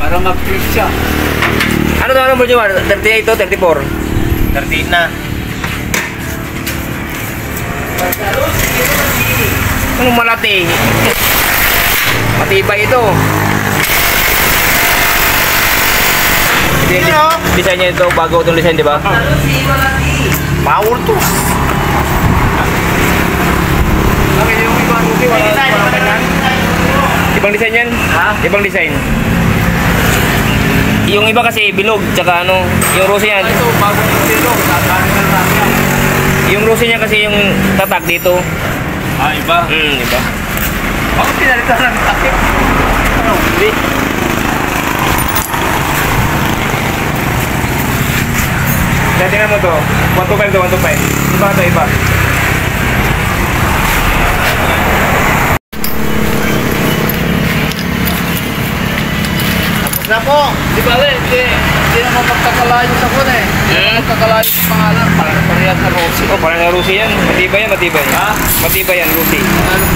Para mag-click siya. Ano daw number nyo? 38 to 34? 38 na. Anong malati? Matibay ito. Design niya ito, bago itong design, di ba? Power to. Bakit yung iba rugi? Ibang design yan? Ha? Ibang design. Yung iba kasi bilog, tsaka ano, yung rosy yan. Ito, bagong modelo. Tatanin na lang yan. Yung rosy niya kasi yung tatak dito. Ah, iba? Iba. Bakit pinalitan ng takip? Ano? Hindi. Tingnan mo to. 125 to 125. Iba to, iba. Tapos na po. Di ba hindi naman magkakalayo sa kun eh. Hindi naman magkakalayo sa pangalan. Parang parehas na Rossi. Oh, parang na Rusi yan. Matibay yan, matibay. Ha? Matibay yan, Rusi. Ano?